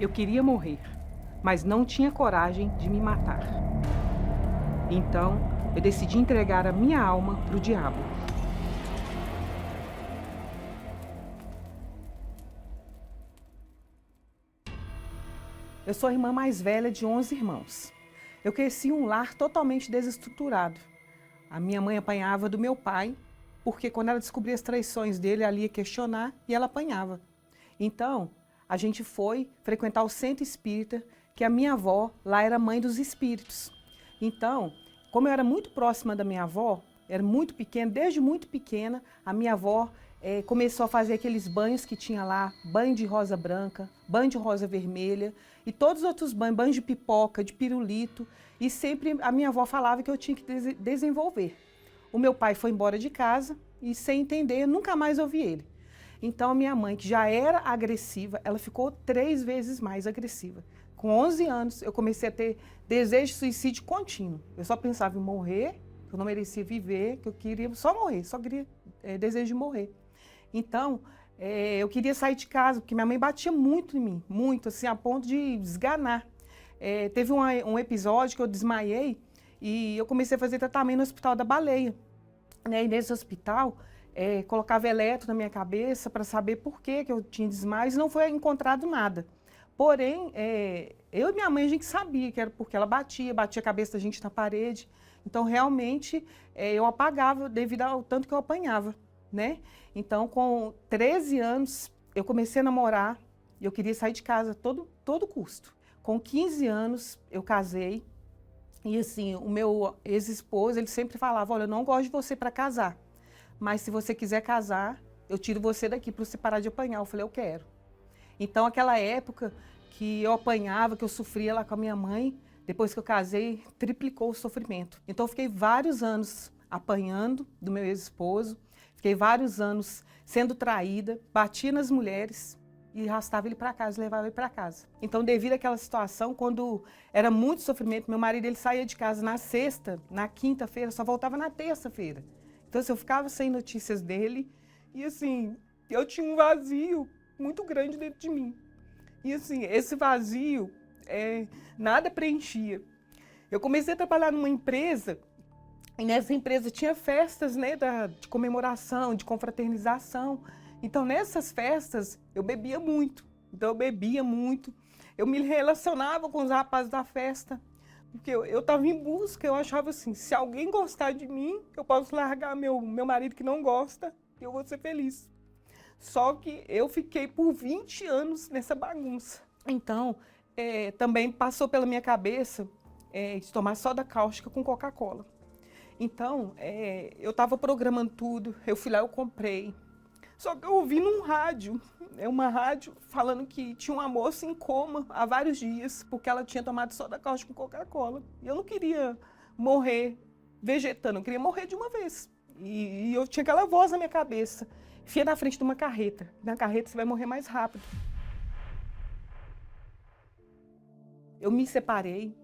Eu queria morrer, mas não tinha coragem de me matar. Então, eu decidi entregar a minha alma para o diabo. Eu sou a irmã mais velha de 11 irmãos. Eu cresci em um lar totalmente desestruturado. A minha mãe apanhava do meu pai, porque quando ela descobria as traições dele, ela ia questionar e ela apanhava. Então, a gente foi frequentar o centro espírita, que a minha avó lá era mãe dos espíritos. Então, como eu era muito próxima da minha avó, era muito pequena, desde muito pequena, a minha avó começou a fazer aqueles banhos que tinha lá, banho de rosa branca, banho de rosa vermelha e todos os outros banhos, banho de pipoca, de pirulito, e sempre a minha avó falava que eu tinha que desenvolver. O meu pai foi embora de casa e, sem entender, nunca mais ouvi ele. Então, a minha mãe, que já era agressiva, ela ficou 3 vezes mais agressiva. Com 11 anos, eu comecei a ter desejo de suicídio contínuo. Eu só pensava em morrer, que eu não merecia viver, que eu queria só morrer, só queria desejo de morrer. Então, eu queria sair de casa, porque minha mãe batia muito em mim, muito, assim, a ponto de esganar. Teve um episódio que eu desmaiei e eu comecei a fazer tratamento no Hospital da Baleia. Né? E nesse hospital, colocava eletro na minha cabeça para saber por que eu tinha desmaios e não foi encontrado nada. Porém, eu e minha mãe, a gente sabia que era porque ela batia a cabeça da gente na parede. Então, realmente, eu apagava devido ao tanto que eu apanhava, né? Então, com 13 anos, eu comecei a namorar e eu queria sair de casa a todo custo. Com 15 anos, eu casei. E assim, o meu ex-esposo, ele sempre falava, olha, eu não gosto de você para casar, mas se você quiser casar, eu tiro você daqui para você parar de apanhar. Eu falei, eu quero. Então, aquela época que eu apanhava, que eu sofria lá com a minha mãe, depois que eu casei, triplicou o sofrimento. Então, eu fiquei vários anos apanhando do meu ex-esposo, fiquei vários anos sendo traída, batia nas mulheres e arrastava ele para casa, levava ele para casa. Então, devido àquela situação, quando era muito sofrimento, meu marido ele saía de casa na sexta, na quinta-feira, só voltava na terça-feira. Então, assim, eu ficava sem notícias dele e, assim, eu tinha um vazio muito grande dentro de mim. E, assim, esse vazio, nada preenchia. Eu comecei a trabalhar numa empresa e nessa empresa tinha festas, né, de comemoração, de confraternização. Então, nessas festas, eu bebia muito. Então, eu bebia muito. Eu me relacionava com os rapazes da festa, porque eu estava em busca. Eu achava assim, se alguém gostar de mim, eu posso largar meu marido que não gosta e eu vou ser feliz. Só que eu fiquei por 20 anos nessa bagunça. Então, também passou pela minha cabeça de tomar soda cáustica com Coca-Cola. Então, eu estava programando tudo, eu fui lá, eu comprei. Só que eu ouvi num rádio, uma rádio falando que tinha uma moça em coma há vários dias, porque ela tinha tomado soda cáustica com Coca-Cola. E eu não queria morrer vegetando, eu queria morrer de uma vez. E eu tinha aquela voz na minha cabeça, enfia na frente de uma carreta. Na carreta você vai morrer mais rápido. Eu me separei,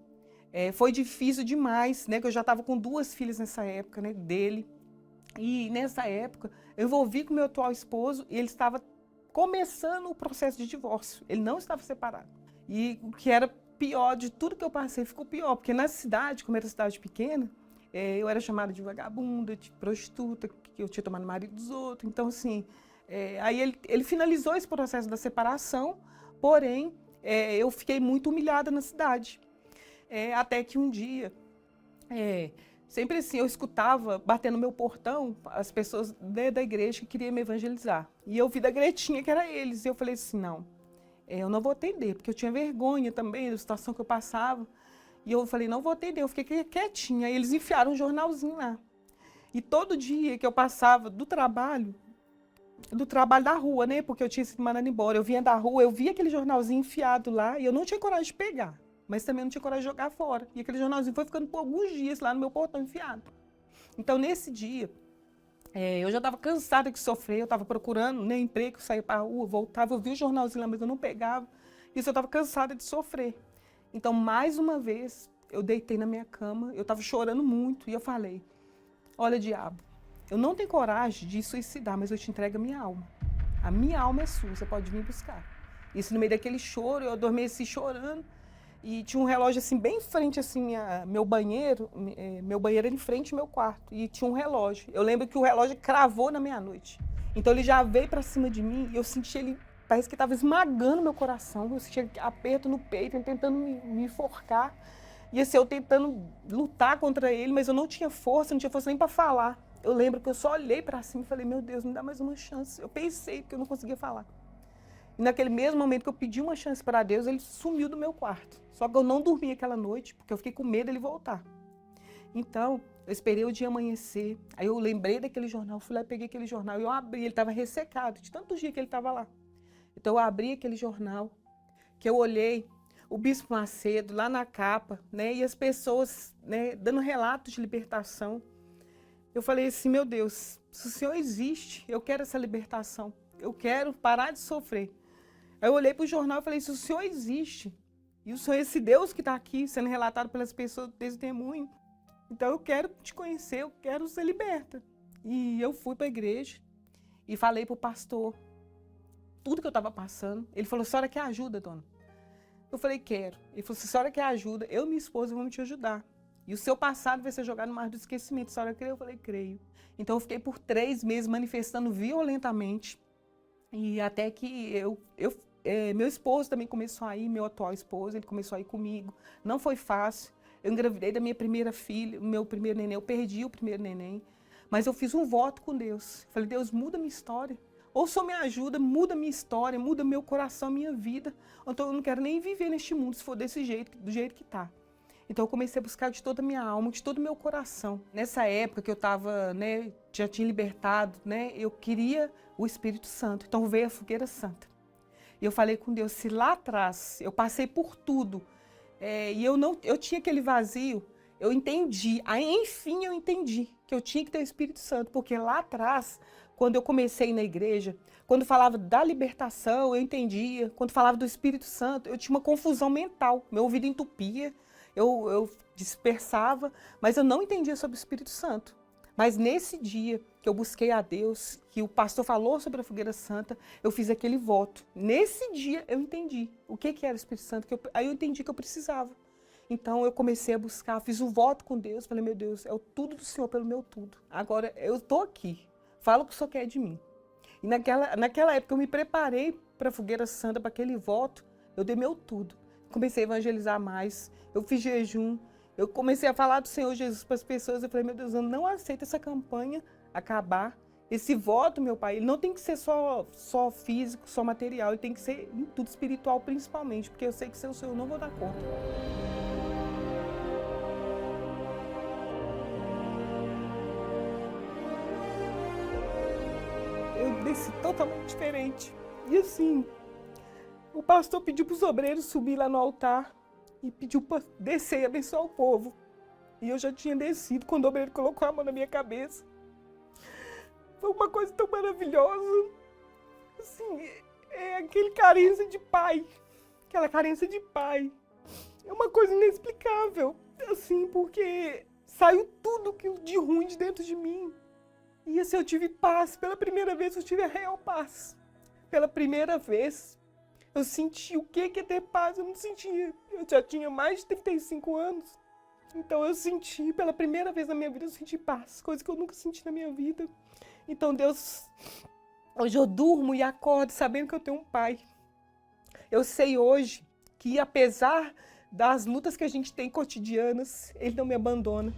foi difícil demais, né? Que eu já estava com 2 filhas nessa época, né, dele. E nessa época, eu envolvi com meu atual esposo e ele estava começando o processo de divórcio. Ele não estava separado. E o que era pior de tudo que eu passei ficou pior, porque na cidade, como era cidade pequena, eu era chamada de vagabunda, de prostituta, que eu tinha tomado o marido dos outros. Então, assim, aí ele finalizou esse processo da separação, porém, eu fiquei muito humilhada na cidade. Até que um dia, sempre assim, eu escutava, batendo no meu portão, as pessoas da igreja que queriam me evangelizar. E eu vi da Gretinha que era eles, e eu falei assim, não, eu não vou atender, porque eu tinha vergonha também da situação que eu passava. E eu falei, não vou atender, eu fiquei quietinha. Aí eles enfiaram um jornalzinho lá. E todo dia que eu passava do trabalho da rua, né, porque eu tinha sido mandada embora, eu vinha da rua, eu via aquele jornalzinho enfiado lá, e eu não tinha coragem de pegar. Mas também não tinha coragem de jogar fora. E aquele jornalzinho foi ficando por alguns dias lá no meu portão enfiado. Então, nesse dia, eu já estava cansada de sofrer, eu estava procurando emprego, eu saía para a rua, voltava, eu via o jornalzinho lá, mas eu não pegava. Isso eu estava cansada de sofrer. Então, mais uma vez, eu deitei na minha cama, eu estava chorando muito, e eu falei, olha, diabo, eu não tenho coragem de suicidar, mas eu te entrego a minha alma. A minha alma é sua, você pode vir buscar. Isso no meio daquele choro, eu adormeci chorando. E tinha um relógio assim, bem em frente, assim, meu banheiro era em frente ao meu quarto. E tinha um relógio. Eu lembro que o relógio cravou na meia-noite. Então ele já veio para cima de mim e eu senti ele, parece que estava esmagando meu coração. Eu senti aperto no peito, ele tentando me enforcar. E assim, eu tentando lutar contra ele, mas eu não tinha força nem para falar. Eu lembro que eu só olhei para cima e falei, meu Deus, me dá mais uma chance. Eu pensei que eu não conseguia falar. E naquele mesmo momento que eu pedi uma chance para Deus, ele sumiu do meu quarto. Só que eu não dormi aquela noite, porque eu fiquei com medo dele voltar. Então, eu esperei o dia amanhecer. Aí eu lembrei daquele jornal, fui lá e peguei aquele jornal. E eu abri, ele estava ressecado, de tantos dias que ele estava lá. Então eu abri aquele jornal, que eu olhei, o Bispo Macedo lá na capa, né, e as pessoas, né, dando relatos de libertação. Eu falei assim, meu Deus, se o Senhor existe, eu quero essa libertação. Eu quero parar de sofrer. Aí eu olhei para o jornal e falei, se o Senhor existe, e o Senhor é esse Deus que está aqui, sendo relatado pelas pessoas do testemunho, então eu quero te conhecer, eu quero ser liberta. E eu fui para a igreja e falei para o pastor tudo que eu estava passando. Ele falou, a senhora quer ajuda, dona? Eu falei, quero. Ele falou, se a senhora quer ajuda, eu e minha esposa vamos te ajudar. E o seu passado vai ser jogado no mar do esquecimento. A senhora crê? Eu falei, creio. Então eu fiquei por 3 meses manifestando violentamente. E até que meu esposo também começou a ir, meu atual esposo, ele começou a ir comigo. Não foi fácil. Eu engravidei da minha primeira filha, meu primeiro neném, eu perdi o primeiro neném. Mas eu fiz um voto com Deus. Falei, Deus, muda minha história. Ou só me ajuda, muda minha história, muda meu coração, minha vida. Então eu não quero nem viver neste mundo se for desse jeito, do jeito que está. Então eu comecei a buscar de toda a minha alma, de todo o meu coração. Nessa época que eu estava, né, já tinha libertado, né, eu queria o Espírito Santo. Então veio a fogueira santa. E eu falei com Deus, se lá atrás eu passei por tudo, e eu tinha aquele vazio, eu entendi, aí enfim eu entendi que eu tinha que ter o Espírito Santo, porque lá atrás, quando eu comecei na igreja, quando falava da libertação, eu entendia, quando falava do Espírito Santo, eu tinha uma confusão mental, meu ouvido entupia, eu dispersava, mas eu não entendia sobre o Espírito Santo. Mas nesse dia que eu busquei a Deus, que o pastor falou sobre a fogueira santa, eu fiz aquele voto. Nesse dia eu entendi o que era o Espírito Santo, aí eu entendi que eu precisava. Então eu comecei a buscar, fiz um voto com Deus, falei, meu Deus, é o tudo do Senhor pelo meu tudo. Agora eu estou aqui, fala o que o Senhor quer de mim. E naquela época eu me preparei para a fogueira santa, para aquele voto, eu dei meu tudo. Comecei a evangelizar mais, eu fiz jejum, eu comecei a falar do Senhor Jesus para as pessoas. Eu falei, meu Deus, eu não aceito essa campanha acabar. Esse voto, meu Pai, ele não tem que ser só físico, só material. Ele tem que ser em tudo espiritual, principalmente. Porque eu sei que sem o Senhor eu não vou dar conta. Eu desci totalmente diferente. E assim, o pastor pediu para os obreiros subir lá no altar. E pediu para descer e abençoar o povo. E eu já tinha descido quando o obreiro colocou a mão na minha cabeça. Foi uma coisa tão maravilhosa. Assim, é aquele carência de pai. Aquela carência de pai. É uma coisa inexplicável. Assim, porque saiu tudo de ruim de dentro de mim. E assim, eu tive paz. Pela primeira vez eu tive a real paz. Pela primeira vez. Eu senti o que é ter paz, eu não sentia. Eu já tinha mais de 35 anos. Então eu senti, pela primeira vez na minha vida, eu senti paz. Coisa que eu nunca senti na minha vida. Então Deus, hoje eu durmo e acordo sabendo que eu tenho um pai. Eu sei hoje que apesar das lutas que a gente tem cotidianas, Ele não me abandona.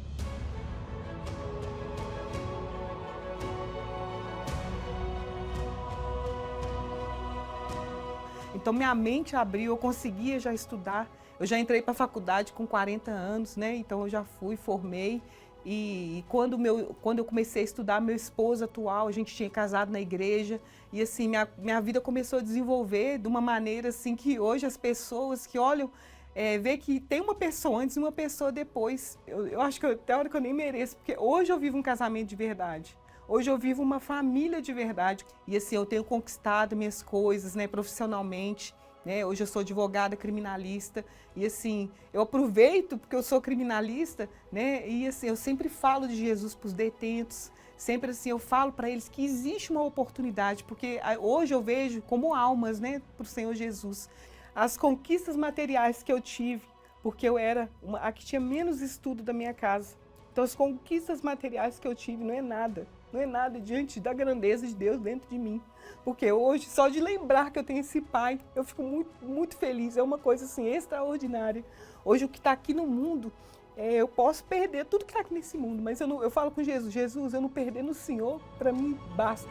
Então minha mente abriu, eu conseguia já estudar. Eu já entrei para a faculdade com 40 anos, né? Então eu já fui, formei. E quando eu comecei a estudar, meu esposo atual, a gente tinha casado na igreja. E assim, minha vida começou a desenvolver de uma maneira assim que hoje as pessoas que olham, vê que tem uma pessoa antes e uma pessoa depois. Eu acho que até a hora que eu nem mereço, porque hoje eu vivo um casamento de verdade. Hoje eu vivo uma família de verdade. E assim, eu tenho conquistado minhas coisas, né, profissionalmente. Né? Hoje eu sou advogada criminalista. E assim, eu aproveito porque eu sou criminalista, né? E assim, eu sempre falo de Jesus para os detentos. Sempre assim, eu falo para eles que existe uma oportunidade, porque hoje eu vejo como almas, né, para o Senhor Jesus. As conquistas materiais que eu tive, porque eu era a que tinha menos estudo da minha casa. Então as conquistas materiais que eu tive não é nada diante da grandeza de Deus dentro de mim. Porque hoje, só de lembrar que eu tenho esse pai, eu fico muito feliz, é uma coisa assim extraordinária. Hoje o que está aqui no mundo, eu posso perder tudo que está aqui nesse mundo, mas eu falo com Jesus, Jesus, eu não perder no Senhor, para mim basta.